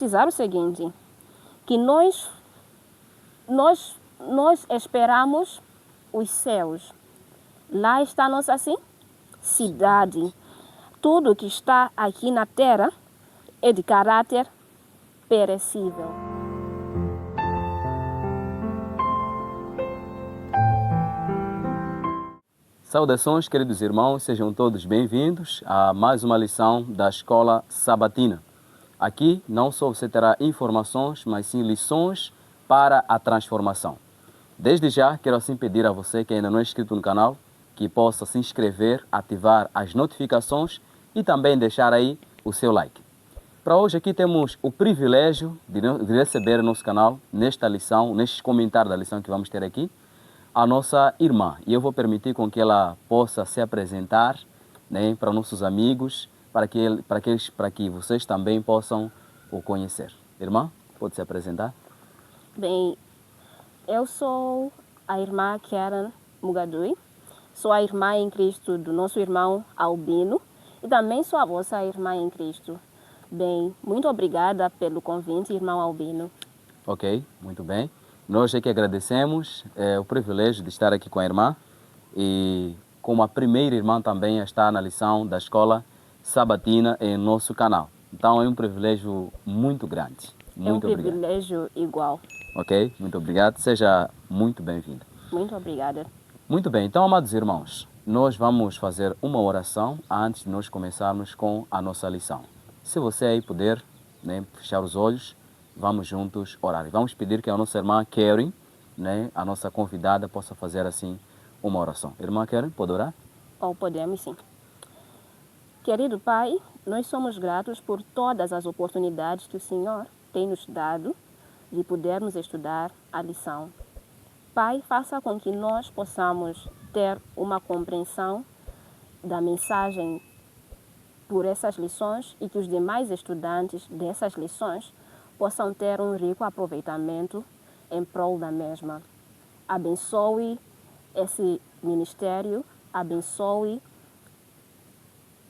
Precisar o seguinte, que nós esperamos os céus. Lá está a nossa cidade. Tudo que está aqui na terra é de caráter perecível. Saudações, queridos irmãos, sejam todos bem-vindos a mais uma lição da Escola Sabatina. Aqui não só você terá informações, mas sim lições para a transformação. Desde já, quero assim pedir a você que ainda não é inscrito no canal, que possa se inscrever, ativar as notificações e também deixar aí o seu like. Para hoje aqui temos o privilégio de receber no nosso canal, nesta lição, nestes comentários da lição que vamos ter aqui, a nossa irmã. E eu vou permitir com que ela possa se apresentar, né, para nossos amigos, para que vocês também possam o conhecer. Irmã, pode se apresentar? Bem, eu sou a irmã Karen Mugadui, sou a irmã em Cristo do nosso irmão Albino e também sou a vossa irmã em Cristo. Bem, muito obrigada pelo convite, irmão Albino. Ok, muito bem. Nós é que agradecemos o privilégio de estar aqui com a irmã e como a primeira irmã também está na lição da Escola Sabatina em nosso canal. Então é um privilégio muito grande. Muito obrigado. Privilégio igual. Ok, muito obrigado. Seja muito bem-vinda. Muito obrigada. Muito bem, então, amados irmãos, nós vamos fazer uma oração antes de nós começarmos com a nossa lição. Se você aí puder, né, fechar os olhos, vamos juntos orar. E vamos pedir que a nossa irmã Karen, né, a nossa convidada, possa fazer assim uma oração. Irmã Karen, pode orar? Podemos sim. Querido Pai, nós somos gratos por todas as oportunidades que o Senhor tem nos dado de podermos estudar a lição. Pai, faça com que nós possamos ter uma compreensão da mensagem por essas lições e que os demais estudantes dessas lições possam ter um rico aproveitamento em prol da mesma. Abençoe esse ministério, abençoe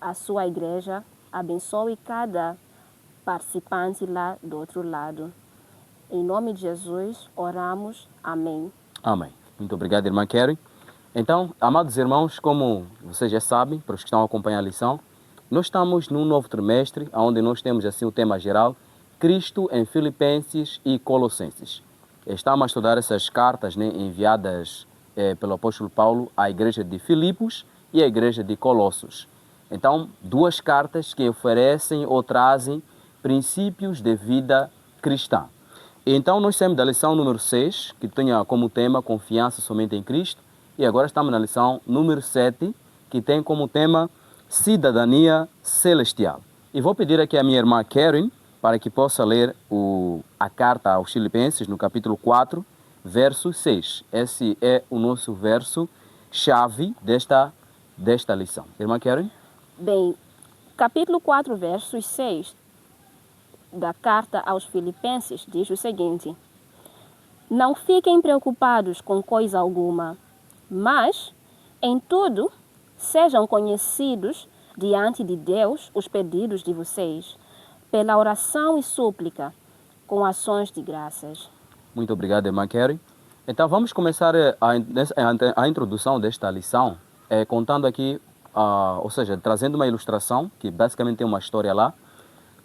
a sua igreja, abençoe cada participante lá do outro lado. Em nome de Jesus, oramos. Amém. Amém. Muito obrigado, irmã Karen. Então, amados irmãos, como vocês já sabem, para os que estão a acompanhar a lição, nós estamos num novo trimestre, onde nós temos assim o tema geral, Cristo em Filipenses e Colossenses. Estamos a estudar essas cartas, né, enviadas pelo apóstolo Paulo à igreja de Filipos e à igreja de Colossos. Então, duas cartas que oferecem ou trazem princípios de vida cristã. Então, nós temos da lição número 6, que tinha como tema confiança somente em Cristo, e agora estamos na lição número 7, que tem como tema cidadania celestial. E vou pedir aqui à minha irmã Karen, para que possa ler a carta aos Filipenses, no capítulo 4, verso 6. Esse é o nosso verso-chave desta lição. Irmã Karen? Bem, capítulo 4, verso 6 da carta aos Filipenses diz o seguinte: Não fiquem preocupados com coisa alguma, mas, em tudo, sejam conhecidos diante de Deus os pedidos de vocês, pela oração e súplica, com ações de graças. Muito obrigado, irmã Karen. Então, vamos começar a introdução desta lição, contando aqui, ou seja, trazendo uma ilustração, que basicamente tem uma história lá,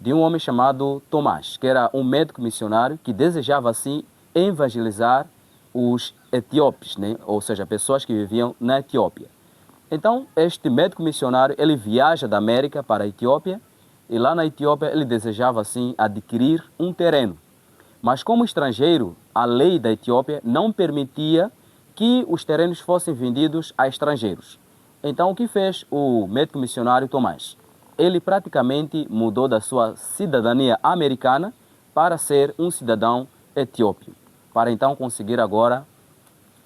de um homem chamado Tomás, que era um médico missionário que desejava, assim, evangelizar os etíopes, né? Ou seja, pessoas que viviam na Etiópia. Então, este médico missionário, ele viaja da América para a Etiópia, e lá na Etiópia ele desejava, assim, adquirir um terreno. Mas como estrangeiro, a lei da Etiópia não permitia que os terrenos fossem vendidos a estrangeiros. Então, o que fez o médico missionário Tomás? Ele praticamente mudou da sua cidadania americana para ser um cidadão etíope, para então conseguir agora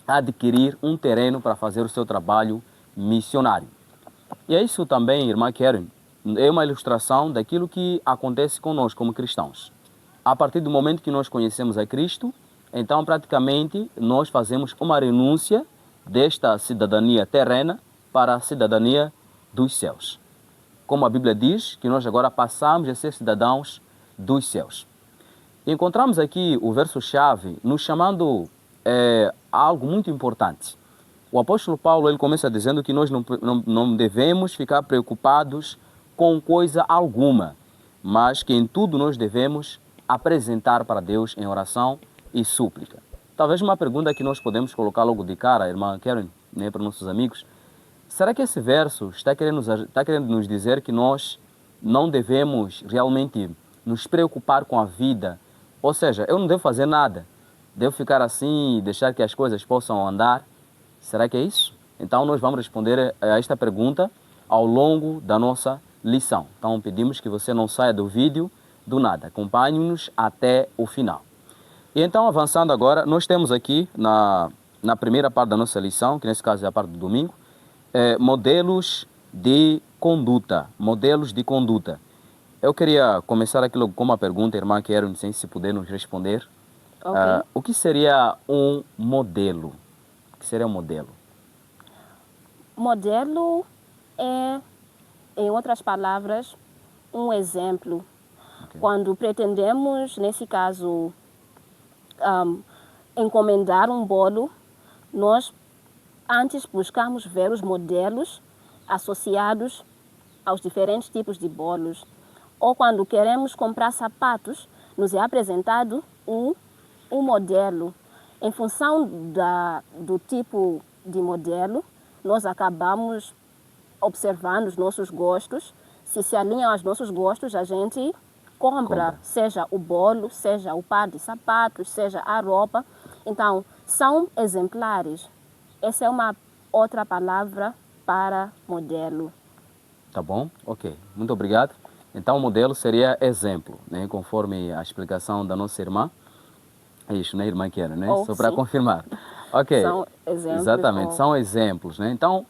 adquirir um terreno para fazer o seu trabalho missionário. E é isso também, irmã Karen, é uma ilustração daquilo que acontece conosco como cristãos. A partir do momento que nós conhecemos a Cristo, então praticamente nós fazemos uma renúncia desta cidadania terrena para a cidadania dos céus. Como a Bíblia diz, que nós agora passamos a ser cidadãos dos céus. Encontramos aqui o verso-chave nos chamando a algo muito importante. O apóstolo Paulo ele começa dizendo que nós não devemos ficar preocupados com coisa alguma, mas que em tudo nós devemos apresentar para Deus em oração e súplica. Talvez uma pergunta que nós podemos colocar logo de cara, irmã Karen, né, para nossos amigos, será que esse verso está querendo nos dizer que nós não devemos realmente nos preocupar com a vida? Ou seja, eu não devo fazer nada, devo ficar assim e deixar que as coisas possam andar? Será que é isso? Então nós vamos responder a esta pergunta ao longo da nossa lição. Então pedimos que você não saia do vídeo do nada, acompanhe-nos até o final. E então avançando agora, nós temos aqui na primeira parte da nossa lição, que nesse caso é a parte do domingo, modelos de conduta. Modelos de conduta. Eu queria começar aqui logo com uma pergunta, irmã Karen, não sei se puder nos responder. Ok. O que seria um modelo? O que seria um modelo? Modelo é, em outras palavras, um exemplo. Okay. Quando pretendemos, nesse caso, encomendar um bolo, nós antes buscamos ver os modelos associados aos diferentes tipos de bolos. Ou quando queremos comprar sapatos, nos é apresentado um modelo. Em função do tipo de modelo, nós acabamos observando os nossos gostos. Se alinham aos nossos gostos, a gente compra, seja o bolo, seja o par de sapatos, seja a roupa. Então, são exemplares. Essa é uma outra palavra para modelo. Tá bom? Ok. Muito obrigado. Então, o modelo seria exemplo, né? Conforme a explicação da nossa irmã. É isso, né, irmã Karen, né? Só para confirmar. Ok. São exemplos. Exatamente, são exemplos, né? Então,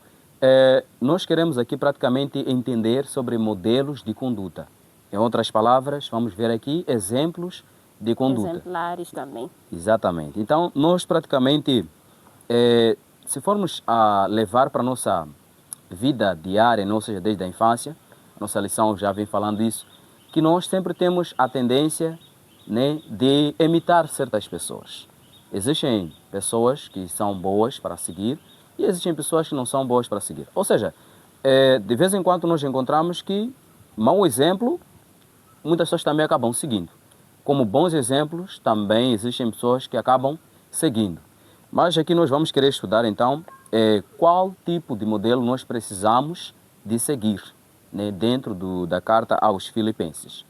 nós queremos aqui praticamente entender sobre modelos de conduta. Em outras palavras, vamos ver aqui exemplos de conduta. Exemplares também. Exatamente. Então, nós praticamente, se formos a levar para a nossa vida diária, ou seja, desde a infância, a nossa lição já vem falando isso, que nós sempre temos a tendência, né, de imitar certas pessoas. Existem pessoas que são boas para seguir e existem pessoas que não são boas para seguir. Ou seja, de vez em quando nós encontramos que mau exemplo, muitas pessoas também acabam seguindo. Como bons exemplos, também existem pessoas que acabam seguindo. Mas aqui nós vamos querer estudar então qual tipo de modelo nós precisamos de seguir, né, dentro da carta aos Filipenses.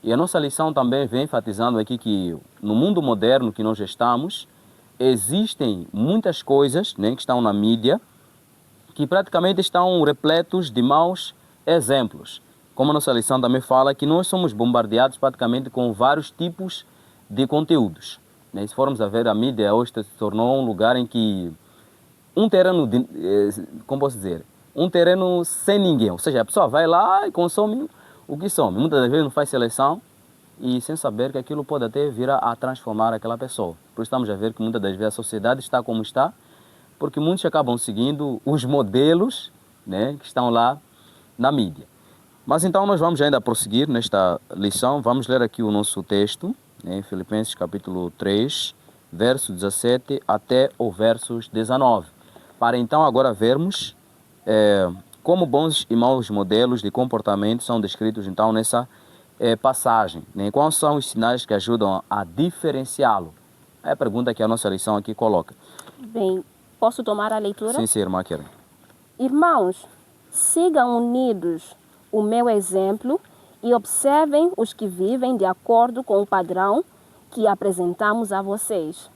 E a nossa lição também vem enfatizando aqui que no mundo moderno que nós estamos, existem muitas coisas, né, que estão na mídia que praticamente estão repletos de maus exemplos. Como a nossa lição também fala, que nós somos bombardeados praticamente com vários tipos de conteúdos, né? Se formos a ver, a mídia hoje se tornou um lugar em que um terreno, como posso dizer, um terreno sem ninguém. Ou seja, a pessoa vai lá e consome o que some. Muitas das vezes não faz seleção e sem saber que aquilo pode até vir a transformar aquela pessoa. Por isso estamos a ver que muitas das vezes a sociedade está como está, porque muitos acabam seguindo os modelos, né, que estão lá na mídia. Mas então nós vamos ainda prosseguir nesta lição. Vamos ler aqui o nosso texto, em Filipenses capítulo 3, verso 17 até o verso 19. Para então agora vermos como bons e maus modelos de comportamento são descritos então nessa passagem, né? Quais são os sinais que ajudam a diferenciá-lo? É a pergunta que a nossa lição aqui coloca. Bem, posso tomar a leitura? Sim, sim, irmã Karen. Irmãos, sigam unidos o meu exemplo e observem os que vivem de acordo com o padrão que apresentamos a vocês.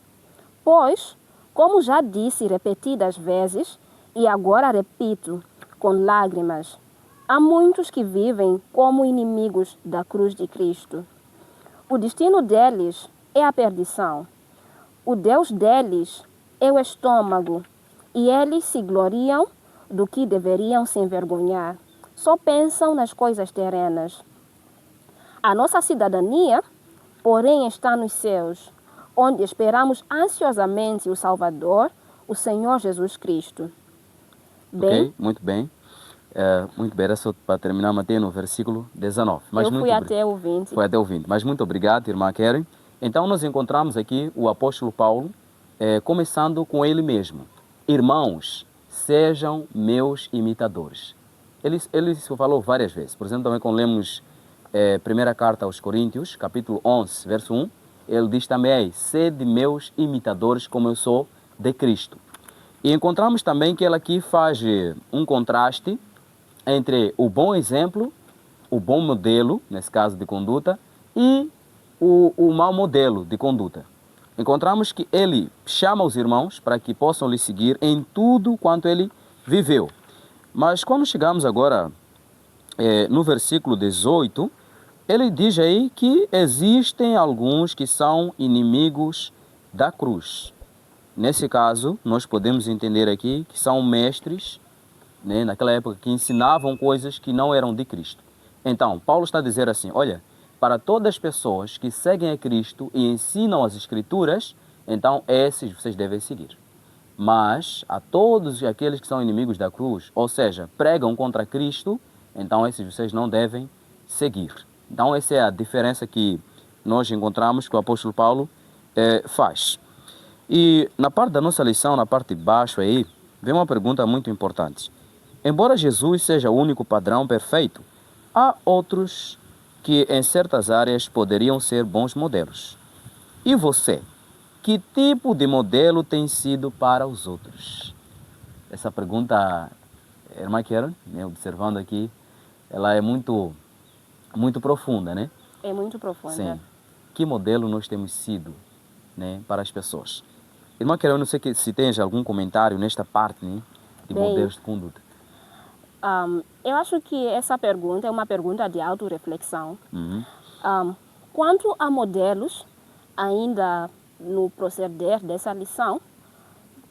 Pois, como já disse repetidas vezes, e agora repito com lágrimas, há muitos que vivem como inimigos da cruz de Cristo. O destino deles é a perdição. O Deus deles é o estômago, e eles se gloriam do que deveriam se envergonhar. Só pensam nas coisas terrenas. A nossa cidadania, porém, está nos céus, onde esperamos ansiosamente o Salvador, o Senhor Jesus Cristo. Bem, Ok, muito bem. Muito bem, era só para terminar, Mateus, no versículo 19. Mas eu fui até o 20. Foi até o 20. Mas muito obrigado, irmã Karen. Então nós encontramos aqui o apóstolo Paulo começando com ele mesmo. Irmãos, sejam meus imitadores. Ele falou várias vezes. Por exemplo, também quando lemos primeira carta aos Coríntios, capítulo 11, verso 1, ele diz também, sede meus imitadores como eu sou de Cristo. E encontramos também que ele aqui faz um contraste entre o bom exemplo, o bom modelo, nesse caso de conduta, e o mau modelo de conduta. Encontramos que ele chama os irmãos para que possam lhe seguir em tudo quanto ele viveu. Mas quando chegamos agora no versículo 18, ele diz aí que existem alguns que são inimigos da cruz. Nesse caso, nós podemos entender aqui que são mestres, né, naquela época, que ensinavam coisas que não eram de Cristo. Então, Paulo está a dizer assim, olha, para todas as pessoas que seguem a Cristo e ensinam as Escrituras, então esses vocês devem seguir. Mas a todos aqueles que são inimigos da cruz, ou seja, pregam contra Cristo, então esses vocês não devem seguir. Então essa é a diferença que nós encontramos que o apóstolo Paulo faz. E na parte da nossa lição, na parte de baixo aí, vem uma pergunta muito importante. Embora Jesus seja o único padrão perfeito, há outros que em certas áreas poderiam ser bons modelos. E você? Que tipo de modelo tem sido para os outros? Essa pergunta, irmã Karen, né, observando aqui, ela é muito profunda, né? É muito profunda. Sim. Que modelo nós temos sido, né, para as pessoas? Irmã Karen, eu não sei se tens algum comentário nesta parte, né, de modelos de conduta. Eu acho que essa pergunta é uma pergunta de autorreflexão. Quanto a modelos, ainda no proceder dessa lição,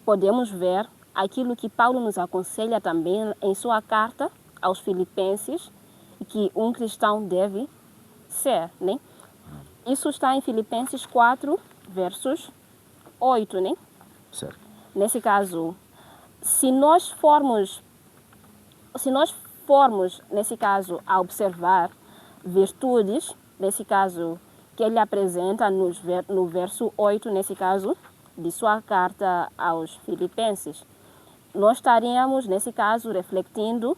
podemos ver aquilo que Paulo nos aconselha também em sua carta aos Filipenses, que um cristão deve ser, né? Isso está em Filipenses 4, versos 8, né? Certo. Nesse caso, se nós formos, nesse caso, a observar virtudes, nesse caso, que ele apresenta no verso 8, nesse caso, de sua carta aos Filipenses, nós estaríamos, nesse caso, refletindo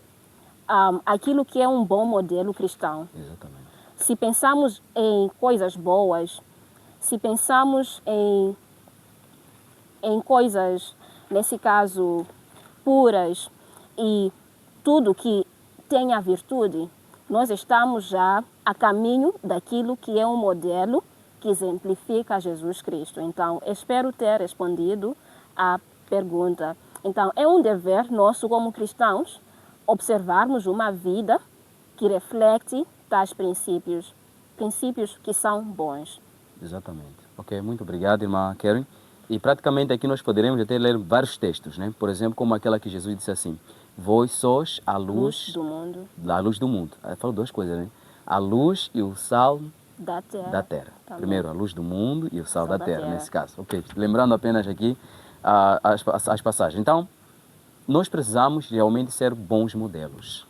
aquilo que é um bom modelo cristão. Exatamente. Se pensamos em coisas boas, se pensamos em coisas, nesse caso, puras e tudo que tenha virtude, nós estamos já a caminho daquilo que é um modelo que exemplifica Jesus Cristo. Então, espero ter respondido à pergunta. Então, é um dever nosso como cristãos observarmos uma vida que reflete tais princípios que são bons. Exatamente. Ok, muito obrigado, irmã Karen. E praticamente aqui nós poderemos até ler vários textos, né? Por exemplo, como aquela que Jesus disse assim, vós sois a luz do mundo. A luz do mundo. Ele falou duas coisas, né? A luz e o sal Da terra. Tá. Primeiro, a luz do mundo e o sal da terra, nesse caso. Ok, lembrando apenas aqui as passagens. Então, nós precisamos realmente ser bons modelos,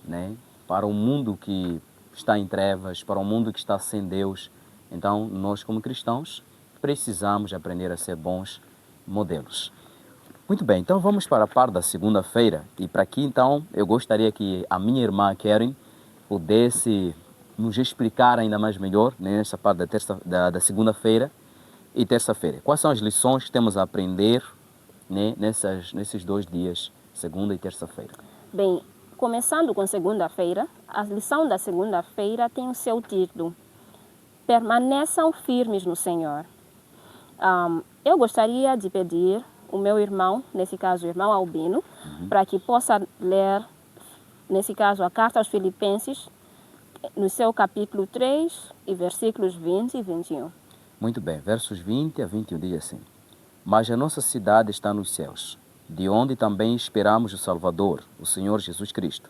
né? Para um mundo que está em trevas, para um mundo que está sem Deus. Então, nós como cristãos precisamos aprender a ser bons modelos. Muito bem, então vamos para a parte da segunda-feira. E para aqui, então, eu gostaria que a minha irmã Karen pudesse nos explicar ainda mais melhor, né, nessa parte da segunda-feira e terça-feira. Quais são as lições que temos a aprender, né, nesses 2 dias, segunda e terça-feira? Bem, começando com segunda-feira, a lição da segunda-feira tem o seu título: Permaneçam firmes no Senhor. Eu gostaria de pedir o meu irmão, nesse caso o irmão Albino, para que possa ler, nesse caso, a carta aos Filipenses, no seu capítulo 3, e versículos 20 e 21. Muito bem, versos 20 a 21 diz assim: Mas a nossa cidade está nos céus, de onde também esperamos o Salvador, o Senhor Jesus Cristo,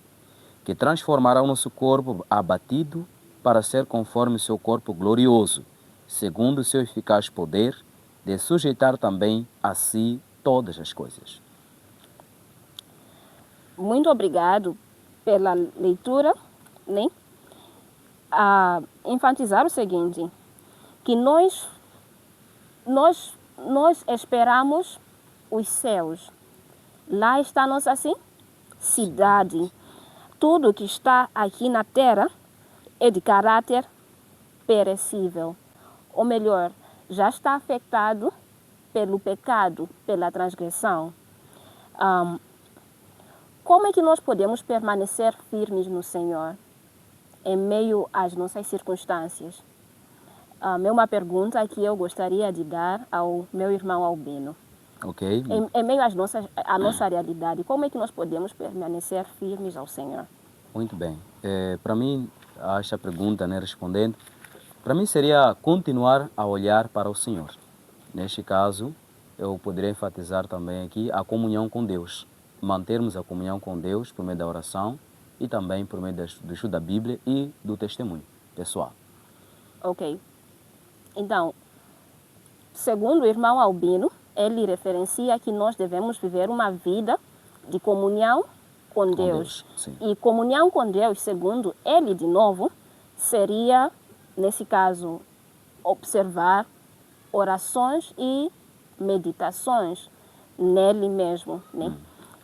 que transformará o nosso corpo abatido para ser conforme o seu corpo glorioso, segundo o seu eficaz poder, de sujeitar também a si todas as coisas. Muito obrigado pela leitura, né? A enfatizar o seguinte, que nós nós esperamos os céus. Lá está a nossa assim, cidade. Tudo que está aqui na terra é de caráter perecível. Ou melhor, já está afetado pelo pecado, pela transgressão. Como é que nós podemos permanecer firmes no Senhor em meio às nossas circunstâncias? É uma pergunta que eu gostaria de dar ao meu irmão Albino. Ok. Em meio à nossa realidade, como é que nós podemos permanecer firmes ao Senhor? Muito bem. Para mim, a esta pergunta, né, respondendo, para mim seria continuar a olhar para o Senhor. Neste caso, eu poderia enfatizar também aqui a comunhão com Deus. Mantermos a comunhão com Deus por meio da oração e também por meio do estudo da Bíblia e do testemunho pessoal. Ok. Então, segundo o irmão Albino, ele referencia que nós devemos viver uma vida de comunhão com Deus. Sim. E comunhão com Deus, segundo ele de novo, seria, nesse caso, observar orações e meditações nele mesmo, né?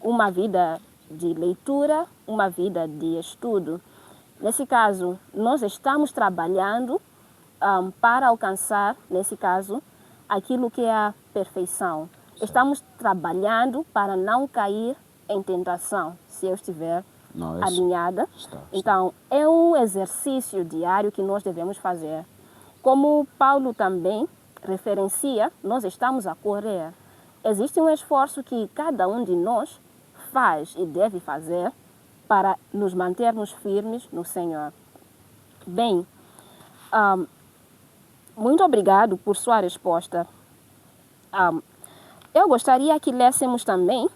Uma vida de leitura, uma vida de estudo. Nesse caso, nós estamos trabalhando para alcançar, nesse caso, aquilo que é a perfeição. Estamos trabalhando para não cair em tentação, se eu estiver alinhada. Então, é um exercício diário que nós devemos fazer. Como Paulo também referencia, nós estamos a correr. Existe um esforço que cada um de nós faz e deve fazer para nos mantermos firmes no Senhor. Bem, muito obrigado por sua resposta. Eu gostaria que lêssemos também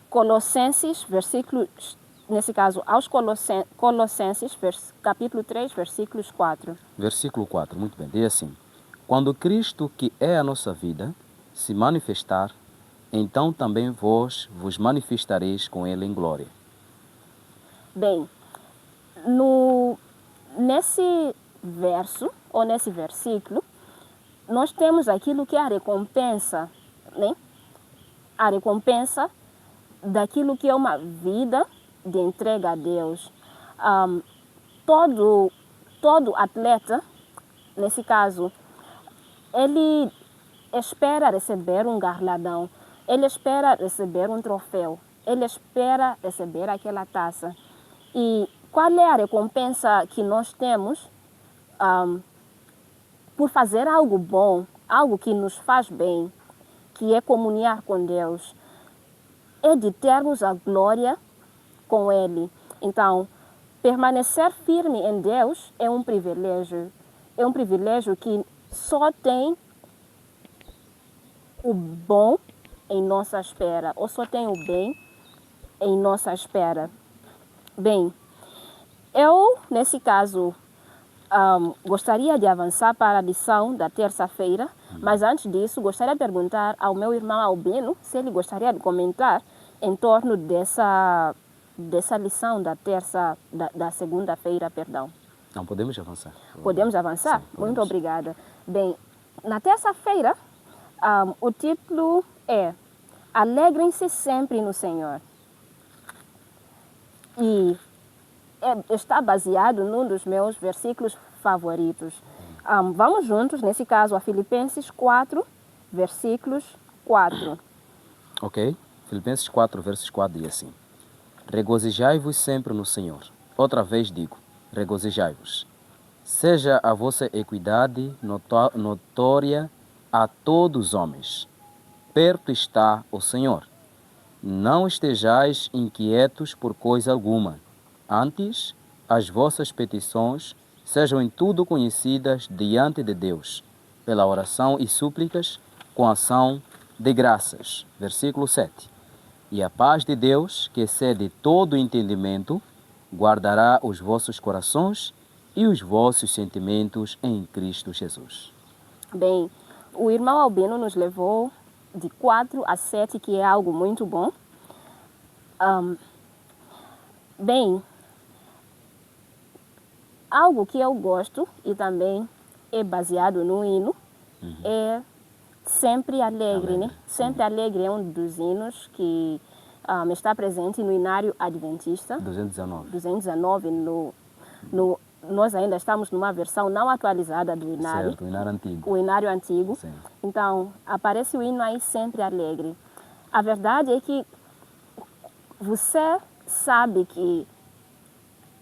Colossenses, versículos, nesse caso, aos Colossenses, capítulo 3, versículos 4. Versículo 4, muito bem, diz assim: Quando Cristo, que é a nossa vida, se manifestar, então também vos manifestareis com Ele em glória. Bem, nesse verso, ou nesse versículo, nós temos aquilo que é a recompensa, né? A recompensa daquilo que é uma vida de entrega a Deus. Todo atleta, nesse caso, ele espera receber um galardão, ele espera receber um troféu, ele espera receber aquela taça. E qual é a recompensa que nós temos por fazer algo bom, algo que nos faz bem, que é comunhar com Deus? É de termos a glória com Ele. Então, permanecer firme em Deus é um privilégio. É um privilégio que só tem o bom em nossa espera, ou só tem o bem em nossa espera. Bem, eu, nesse caso, gostaria de avançar para a lição da terça-feira, mas antes disso, gostaria de perguntar ao meu irmão Albino se ele gostaria de comentar em torno dessa lição da segunda-feira, perdão. Não, podemos avançar. Podemos avançar? Sim, podemos. Muito obrigada. Bem, na terça-feira, o título é Alegrem-se sempre no Senhor. E está baseado num dos meus versículos favoritos. Vamos juntos, nesse caso, a Filipenses 4, versículos 4. Ok. Filipenses 4, versos 4 diz assim: Regozijai-vos sempre no Senhor. Outra vez digo, regozijai-vos. Seja a vossa equidade notória a todos os homens. Perto está o Senhor. Não estejais inquietos por coisa alguma. Antes, as vossas petições sejam em tudo conhecidas diante de Deus, pela oração e súplicas, com ação de graças. Versículo 7. E a paz de Deus, que excede todo entendimento, guardará os vossos corações e os vossos sentimentos em Cristo Jesus. Bem, o irmão Albino nos levou de 4 a 7, que é algo muito bom. Bem, algo que eu gosto e também é baseado no hino é Sempre Alegre, né? Alegre, Sempre Alegre é um dos hinos que está presente no Inário Adventista 219. 219. Nós ainda estamos numa versão não atualizada do Inário, Certo, o Inário antigo. o Inário Antigo. Sim. Então, aparece o hino aí Sempre Alegre. A verdade é que você sabe que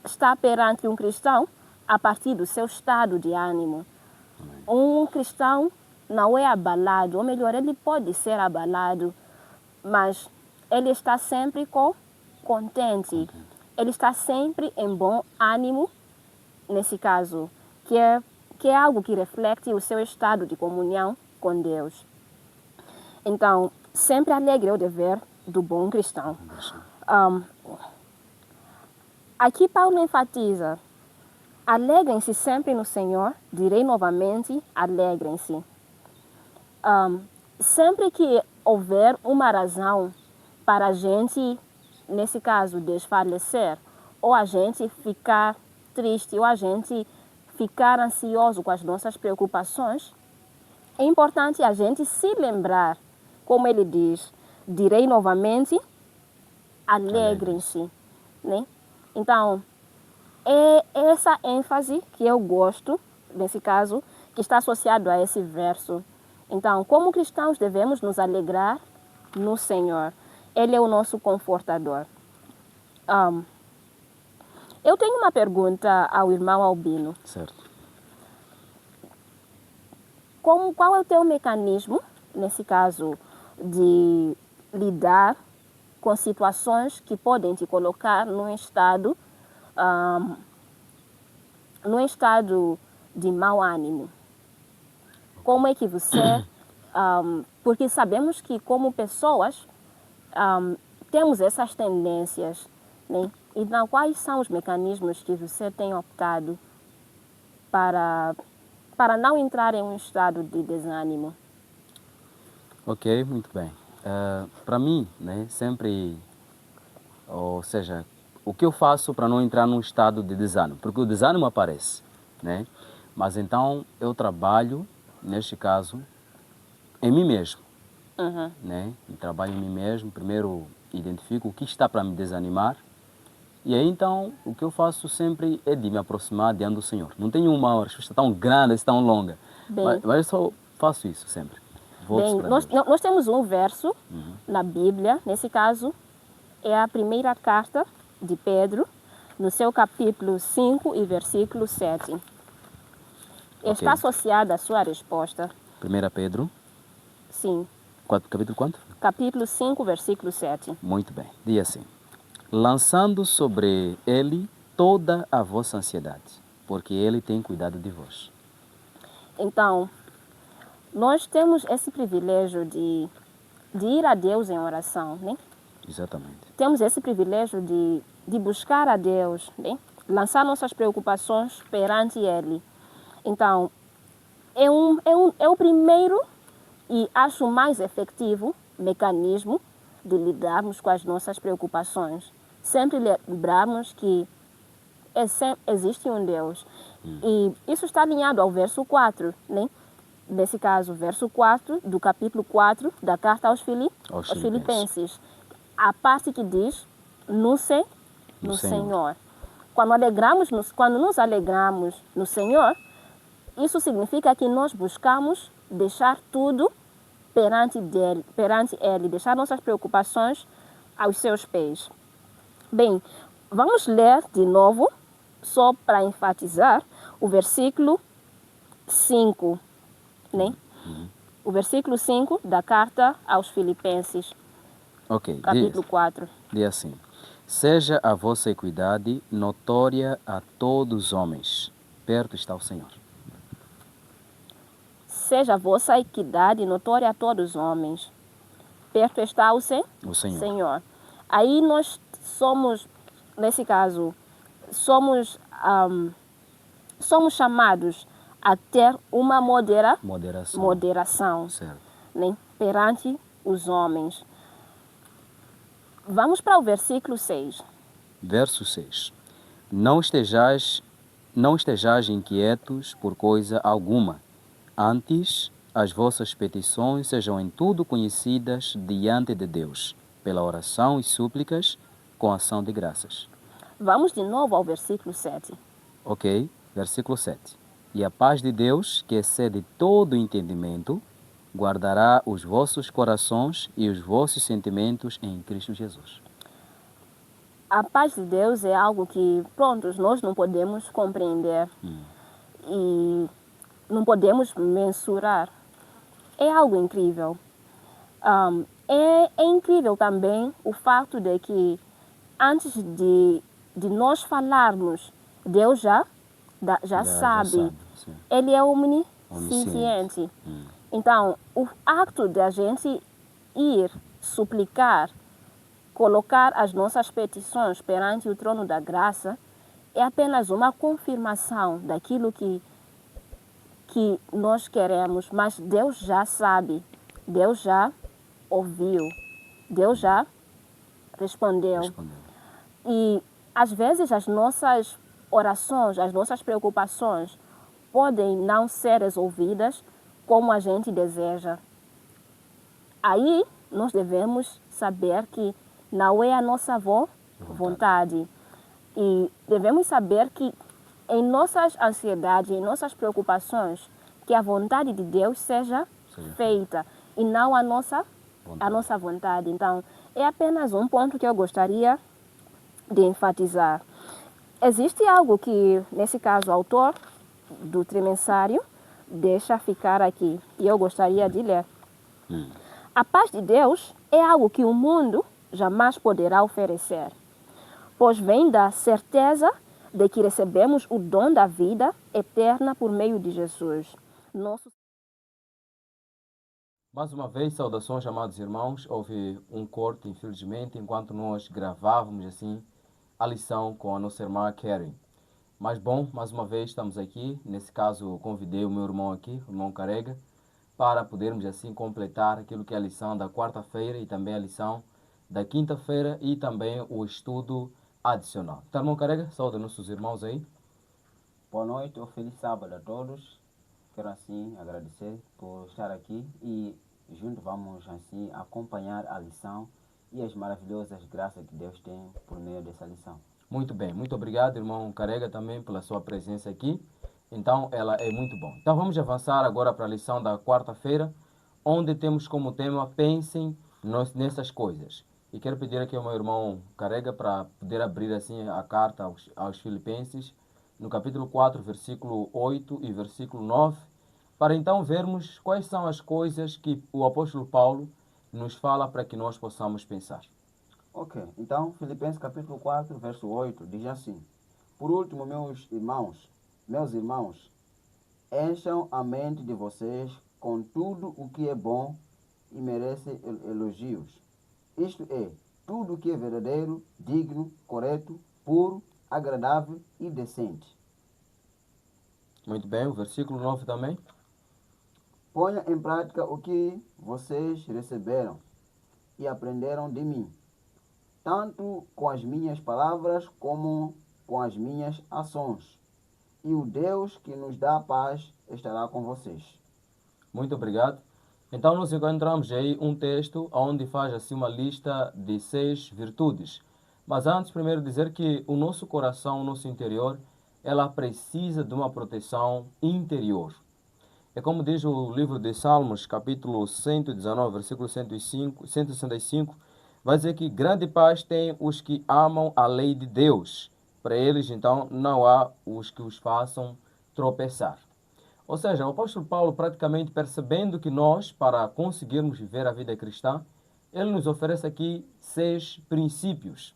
está perante um cristão a partir do seu estado de ânimo. Um cristão não é abalado, ou melhor, ele pode ser abalado, mas ele está sempre contente. Ele está sempre em bom ânimo, nesse caso, que é algo que reflete o seu estado de comunhão com Deus. Então, sempre alegre é o dever do bom cristão. Aqui Paulo enfatiza: alegrem-se sempre no Senhor, direi novamente, alegrem-se. Sempre que houver uma razão para a gente, nesse caso, desfalecer, ou a gente ficar triste, ou a gente ficar ansioso com as nossas preocupações, é importante a gente se lembrar, como ele diz, direi novamente, alegrem-se, né? Então, é essa ênfase que eu gosto, nesse caso, que está associado a esse verso. Então, como cristãos, devemos nos alegrar no Senhor. Ele é o nosso confortador. Eu tenho uma pergunta ao irmão Albino. Certo. Qual é o teu mecanismo, nesse caso, de lidar com situações que podem te colocar num estado de mau ânimo? Como é que você... porque sabemos que, como pessoas, temos essas tendências, né? Então, quais são os mecanismos que você tem optado para não entrar em um estado de desânimo? Ok, muito bem. Para mim, né, sempre, ou seja, o que eu faço para não entrar num estado de desânimo? Porque o desânimo aparece, né? Mas então eu trabalho, neste caso, em mim mesmo, né? Eu trabalho em mim mesmo, primeiro identifico o que está para me desanimar, e aí então o que eu faço sempre é de me aproximar diante do Senhor. Não tenho uma resposta tão grande, tão longa, mas eu só faço isso sempre. Bem, nós temos um verso na Bíblia, nesse caso, é a primeira carta de Pedro, no seu capítulo 5 e versículo 7. Está associada à sua resposta. 1 Pedro? Sim. Capítulo quanto? Capítulo 5, versículo 7. Muito bem. Diz assim: lançando sobre ele toda a vossa ansiedade, porque ele tem cuidado de vós. Então, nós temos esse privilégio de ir a Deus em oração, né? Exatamente. Temos esse privilégio de buscar a Deus, né? Lançar nossas preocupações perante Ele. Então, é o primeiro e acho mais efetivo mecanismo de lidarmos com as nossas preocupações. Sempre lembrarmos que existe um Deus. E isso está alinhado ao verso 4, né? Nesse caso, verso 4 do capítulo 4 da carta aos Filipenses. A parte que diz, no Senhor. Quando nos alegramos no Senhor, isso significa que nós buscamos deixar tudo perante Ele, deixar nossas preocupações aos seus pés. Bem, vamos ler de novo, só para enfatizar, o versículo 5, né? O versículo 5 da carta aos Filipenses, capítulo 4. Diz assim: seja a vossa equidade notória a todos os homens, perto está o Senhor. Seja a vossa equidade notória a todos os homens, perto está o Senhor. Aí nós somos, nesse caso, somos chamados a ter uma moderação, né, perante os homens. Vamos para o versículo 6. Verso 6. Não estejais inquietos por coisa alguma, antes as vossas petições sejam em tudo conhecidas diante de Deus, pela oração e súplicas, com ação de graças. Vamos de novo ao versículo 7. Ok? Versículo 7. E a paz de Deus, que excede todo entendimento, guardará os vossos corações e os vossos sentimentos em Cristo Jesus. A paz de Deus é algo que, pronto, nós não podemos compreender e não podemos mensurar. É algo incrível. É incrível também o fato de que antes de nós falarmos, Deus já sabe. Sim. Ele é Onisciente. onisciente. Então, o acto de a gente ir suplicar, colocar as nossas petições perante o trono da graça, é apenas uma confirmação daquilo que nós queremos, mas Deus já sabe, Deus já ouviu, Deus já respondeu. E às vezes as nossas orações, as nossas preocupações podem não ser resolvidas como a gente deseja. Aí nós devemos saber que não é a nossa vontade. E devemos saber que em nossas ansiedades, em nossas preocupações, que a vontade de Deus seja feita e não a nossa vontade. Então, é apenas um ponto que eu gostaria de enfatizar. Existe algo que, nesse caso, o autor do trimensário deixa ficar aqui e eu gostaria de ler. A paz de Deus é algo que o mundo jamais poderá oferecer, pois vem da certeza de que recebemos o dom da vida eterna por meio de Jesus. Mais uma vez, saudações, amados irmãos. Houve um corte, infelizmente, enquanto nós gravávamos assim a lição com a nossa irmã Karen. Mas bom, mais uma vez estamos aqui. Nesse caso, convidei o meu irmão aqui, o irmão Carega, para podermos assim completar aquilo que é a lição da quarta-feira e também a lição da quinta-feira e também o estudo adicional. Então, irmão Carega, saúde nossos irmãos aí. Boa noite ou feliz sábado a todos. Quero assim agradecer por estar aqui e juntos vamos assim acompanhar a lição e as maravilhosas graças que Deus tem por meio dessa lição. Muito bem, muito obrigado, irmão Carega, também pela sua presença aqui. Então, ela é muito bom. Então, vamos avançar agora para a lição da quarta-feira, onde temos como tema Pensem nessas coisas. E quero pedir aqui ao meu irmão Carega para poder abrir assim a carta aos Filipenses, no capítulo 4, versículo 8 e versículo 9, para então vermos quais são as coisas que o apóstolo Paulo nos fala para que nós possamos pensar. Ok, então Filipenses capítulo 4, verso 8 diz assim: Por último, meus irmãos, encham a mente de vocês com tudo o que é bom e merece elogios. Isto é, tudo o que é verdadeiro, digno, correto, puro, agradável e decente. Muito bem, o versículo 9 também. Ponha em prática o que vocês receberam e aprenderam de mim, tanto com as minhas palavras como com as minhas ações. E o Deus que nos dá a paz estará com vocês. Muito obrigado. Então, nós encontramos aí um texto onde faz assim uma lista de 6 virtudes. Mas antes, primeiro dizer que o nosso coração, o nosso interior, ela precisa de uma proteção interior. É como diz o livro de Salmos, capítulo 119, versículo 165, vai dizer que grande paz tem os que amam a lei de Deus. Para eles, então, não há os que os façam tropeçar. Ou seja, o apóstolo Paulo, praticamente percebendo que nós, para conseguirmos viver a vida cristã, ele nos oferece aqui 6 princípios.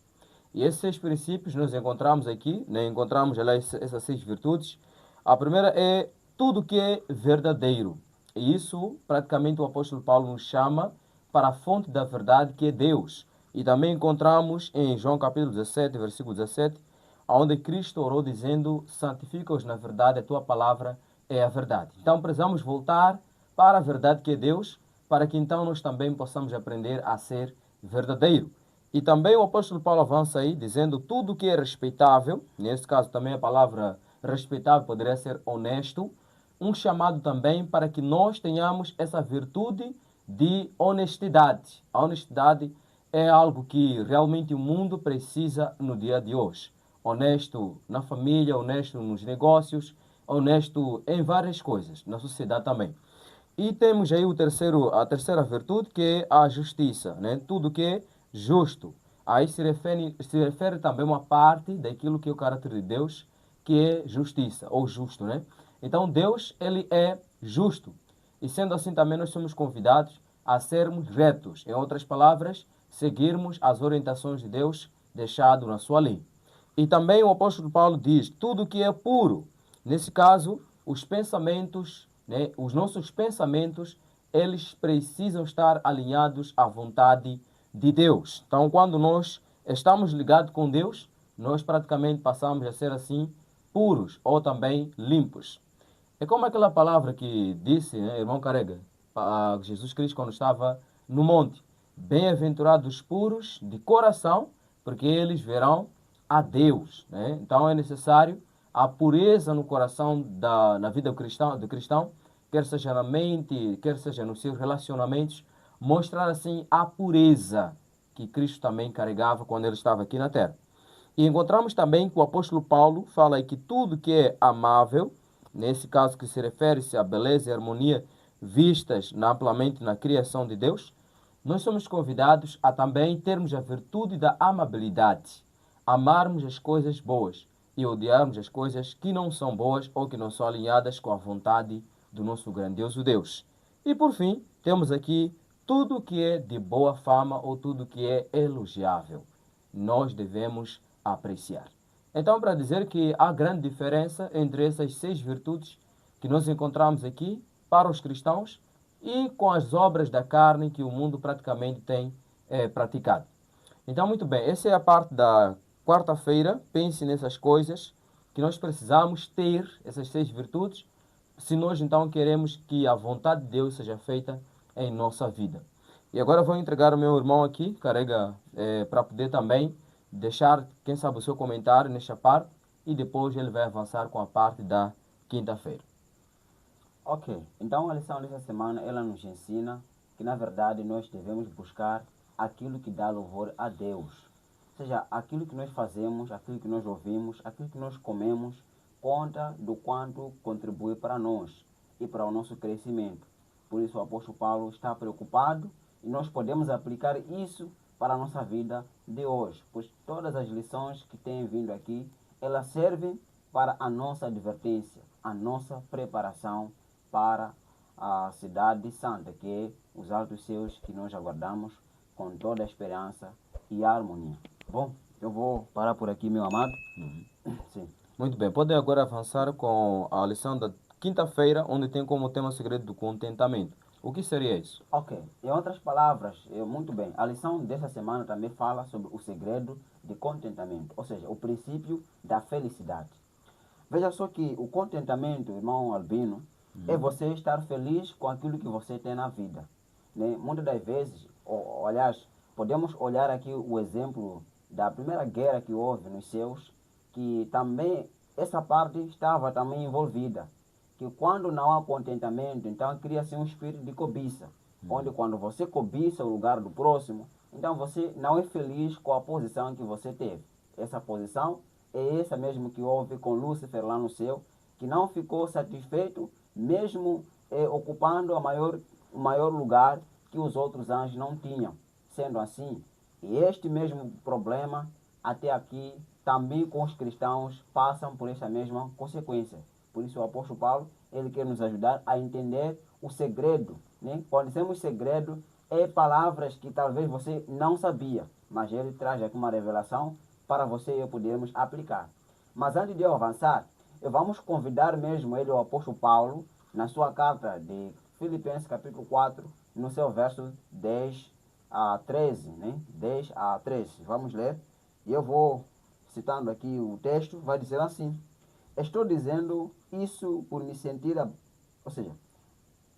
E esses 6 princípios nós encontramos aqui, né? Encontramos essas 6 virtudes. A primeira é tudo que é verdadeiro. E isso, praticamente, o apóstolo Paulo nos chama para a fonte da verdade, que é Deus. E também encontramos em João capítulo 17, versículo 17, onde Cristo orou dizendo: santifica-os na verdade, a tua palavra é a verdade. Então precisamos voltar para a verdade, que é Deus, para que então nós também possamos aprender a ser verdadeiro. E também o apóstolo Paulo avança aí dizendo tudo que é respeitável, nesse caso também a palavra respeitável poderia ser honesto, um chamado também para que nós tenhamos essa virtude de honestidade. A honestidade é algo que realmente o mundo precisa no dia de hoje. Honesto na família, honesto nos negócios, honesto em várias coisas, na sociedade também. E temos aí a terceira virtude, que é a justiça, né? Tudo que é justo. Aí se refere também uma parte daquilo que é o caráter de Deus, que é justiça, ou justo, né? Então Deus, ele é justo. E sendo assim também nós somos convidados a sermos retos. Em outras palavras, seguirmos as orientações de Deus deixado na sua lei. E também o apóstolo Paulo diz, tudo que é puro. Nesse caso, os pensamentos, né, os nossos pensamentos, eles precisam estar alinhados à vontade de Deus. Então, quando nós estamos ligados com Deus, nós praticamente passamos a ser assim puros ou também limpos. É como aquela palavra que disse, né, irmão Carega, a Jesus Cristo quando estava no monte. Bem-aventurados os puros de coração, porque eles verão a Deus. Né? Então é necessário a pureza no coração na vida do cristão, quer seja na mente, quer seja nos seus relacionamentos, mostrar assim a pureza que Cristo também carregava quando ele estava aqui na terra. E encontramos também que o apóstolo Paulo fala aí que tudo que é amável, nesse caso que se refere-se à beleza e harmonia vistas amplamente na criação de Deus, nós somos convidados a também termos a virtude da amabilidade, amarmos as coisas boas e odiarmos as coisas que não são boas ou que não são alinhadas com a vontade do nosso grandioso Deus. E por fim, temos aqui tudo que é de boa fama ou tudo que é elogiável. Nós devemos apreciar. Então, para dizer que há grande diferença entre essas 6 virtudes que nós encontramos aqui para os cristãos e com as obras da carne que o mundo praticamente tem praticado. Então, muito bem, essa é a parte da quarta-feira. Pense nessas coisas que nós precisamos ter, essas 6 virtudes, se nós então queremos que a vontade de Deus seja feita em nossa vida. E agora vou entregar o meu irmão aqui, Carega, para poder também deixar, quem sabe, o seu comentário nesta parte e depois ele vai avançar com a parte da quinta-feira. Ok, então a lição dessa semana ela nos ensina que na verdade nós devemos buscar aquilo que dá louvor a Deus. Ou seja, aquilo que nós fazemos, aquilo que nós ouvimos, aquilo que nós comemos, conta do quanto contribui para nós e para o nosso crescimento. Por isso o apóstolo Paulo está preocupado e nós podemos aplicar isso para a nossa vida de hoje, pois todas as lições que têm vindo aqui, elas servem para a nossa advertência, a nossa preparação para a cidade santa, que é os altos céus que nós aguardamos com toda a esperança e a harmonia. Bom, eu vou parar por aqui, meu amado. Sim. Muito bem, podem agora avançar com a lição da quinta-feira, onde tem como tema o segredo do contentamento. O que seria isso? Ok, em outras palavras, muito bem, a lição dessa semana também fala sobre o segredo de contentamento, ou seja, o princípio da felicidade. Veja só que o contentamento, irmão Albino, é você estar feliz com aquilo que você tem na vida. Né? Muitas das vezes, aliás, podemos olhar aqui o exemplo da primeira guerra que houve nos céus, que também essa parte estava também envolvida. Que quando não há contentamento, então cria-se um espírito de cobiça. Onde quando você cobiça o lugar do próximo, então você não é feliz com a posição que você teve. Essa posição é essa mesmo que houve com Lúcifer lá no céu, que não ficou satisfeito, mesmo ocupando o maior lugar que os outros anjos não tinham. Sendo assim, este mesmo problema, até aqui, também com os cristãos, passam por essa mesma consequência. Por isso o apóstolo Paulo, ele quer nos ajudar a entender o segredo. Né? Quando dizemos segredo, é palavras que talvez você não sabia, mas ele traz aqui uma revelação para você e eu podermos aplicar. Mas antes de eu avançar, vamos convidar mesmo ele, o apóstolo Paulo, na sua carta de Filipenses capítulo 4, no seu verso 10 a 13, né? 10 a 13. Vamos ler. E eu vou citando aqui o texto, vai dizer assim: estou dizendo isso por me sentir, ou seja,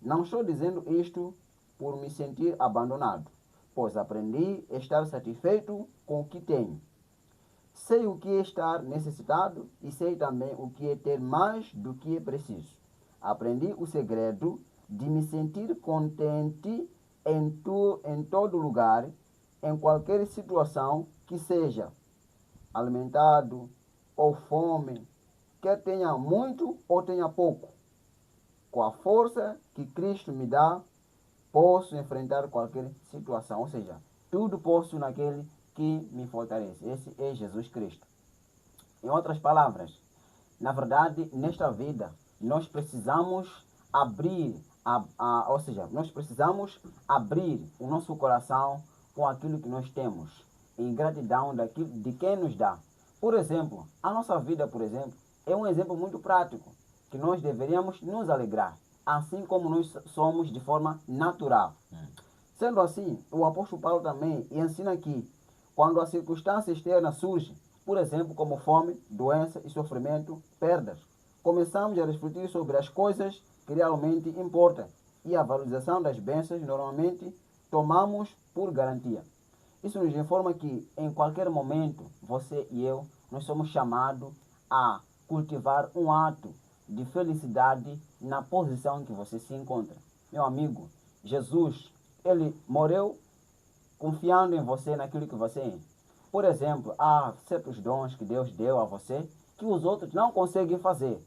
não estou dizendo isto por me sentir abandonado, pois aprendi a estar satisfeito com o que tenho. Sei o que é estar necessitado e sei também o que é ter mais do que é preciso. Aprendi o segredo de me sentir contente em todo lugar, em qualquer situação que seja, alimentado ou fome, quer tenha muito ou tenha pouco. Com a força que Cristo me dá, posso enfrentar qualquer situação. Ou seja, tudo posso naquele que me fortalece. Esse é Jesus Cristo. Em outras palavras, na verdade, nesta vida, nós precisamos abrir, ou seja, nós precisamos abrir o nosso coração com aquilo que nós temos, em gratidão de quem nos dá. Por exemplo, a nossa vida, por exemplo, é um exemplo muito prático, que nós deveríamos nos alegrar, assim como nós somos de forma natural. Sendo assim, o apóstolo Paulo também ensina que, quando a circunstância externa surge, por exemplo, como fome, doença e sofrimento, perdas, começamos a refletir sobre as coisas que realmente importam e a valorização das bênçãos normalmente tomamos por garantia. Isso nos informa que em qualquer momento, você e eu, nós somos chamados a cultivar um ato de felicidade na posição que você se encontra. Meu amigo, Jesus, ele morreu confiando em você, naquilo que você é. Por exemplo, há certos dons que Deus deu a você que os outros não conseguem fazer,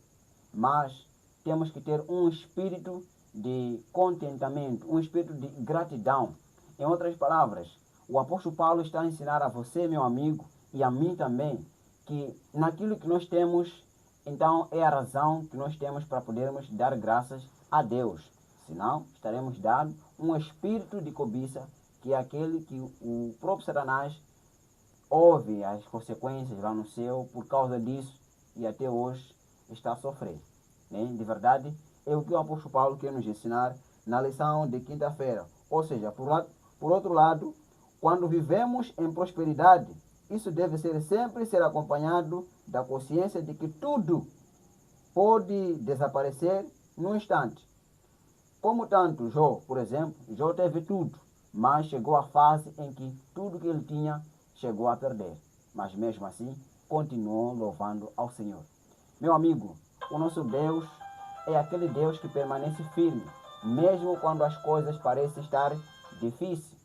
mas temos que ter um espírito de contentamento, um espírito de gratidão. Em outras palavras, o apóstolo Paulo está a ensinar a você, meu amigo, e a mim também, que naquilo que nós temos, então é a razão que nós temos para podermos dar graças a Deus. Senão, estaremos dando um espírito de cobiça, que é aquele que o próprio Satanás ouve as consequências lá no céu por causa disso e até hoje está a sofrer. Né? De verdade, é o que o apóstolo Paulo quer nos ensinar na lição de quinta-feira. Ou seja, por outro lado, quando vivemos em prosperidade, isso deve sempre ser acompanhado da consciência de que tudo pode desaparecer num instante. Como tanto Jó, por exemplo, Jó teve tudo, mas chegou a fase em que tudo que ele tinha chegou a perder. Mas mesmo assim, continuou louvando ao Senhor. Meu amigo, o nosso Deus é aquele Deus que permanece firme, mesmo quando as coisas parecem estar difíceis.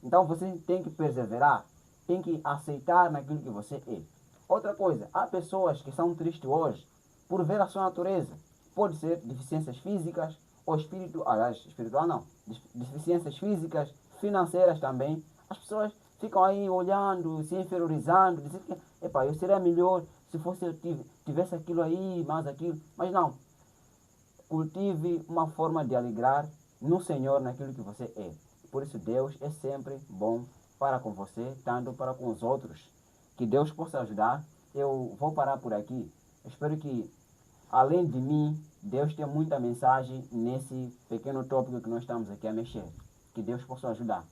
Então você tem que perseverar, tem que aceitar naquilo que você é. Outra coisa, há pessoas que são tristes hoje por ver a sua natureza. Pode ser deficiências físicas ou espiritual não, deficiências físicas, financeiras também. As pessoas ficam aí olhando, se inferiorizando, dizendo que eu seria melhor se fosse eu tivesse aquilo aí, mais aquilo. Mas não. Cultive uma forma de alegrar no Senhor naquilo que você é. Por isso Deus é sempre bom para com você, tanto para com os outros. Que Deus possa ajudar. Eu vou parar por aqui. Eu espero que, além de mim, Deus tenha muita mensagem nesse pequeno tópico que nós estamos aqui a mexer. Que Deus possa ajudar.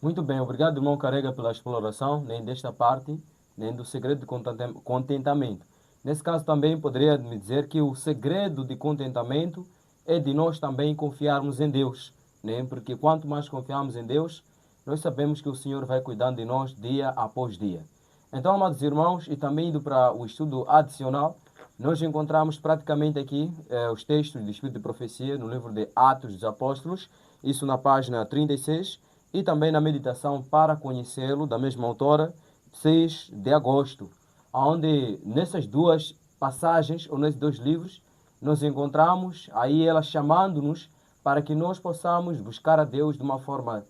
Muito bem, obrigado, irmão Carrega, pela exploração, nem desta parte, nem do segredo de contentamento. Nesse caso também poderia me dizer que o segredo de contentamento é de nós também confiarmos em Deus, né? Porque quanto mais confiarmos em Deus, nós sabemos que o Senhor vai cuidando de nós dia após dia. Então, amados irmãos, e também indo para o estudo adicional, nós encontramos praticamente aqui os textos do Espírito de Profecia no livro de Atos dos Apóstolos, isso na página 36, e também na meditação para conhecê-lo, da mesma autora, 6 de agosto, onde nessas duas passagens, ou nesses dois livros, nós encontramos aí ela chamando-nos para que nós possamos buscar a Deus de uma forma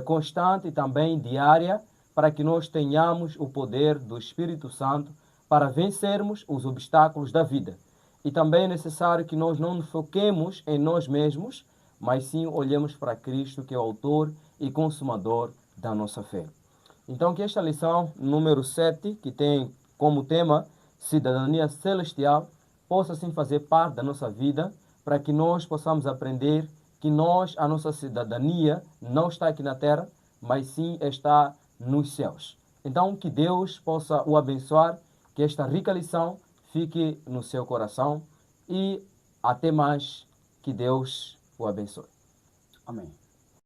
constante e também diária, para que nós tenhamos o poder do Espírito Santo para vencermos os obstáculos da vida. E também é necessário que nós não nos foquemos em nós mesmos, mas sim olhemos para Cristo, que é o autor e consumador da nossa fé. Então, que esta lição número 7, que tem como tema cidadania celestial, possa assim fazer parte da nossa vida, para que nós possamos aprender que a nossa cidadania não está aqui na terra, mas sim está nos céus. Então, que Deus possa o abençoar, que esta rica lição fique no seu coração e até mais, que Deus o abençoe. Amém.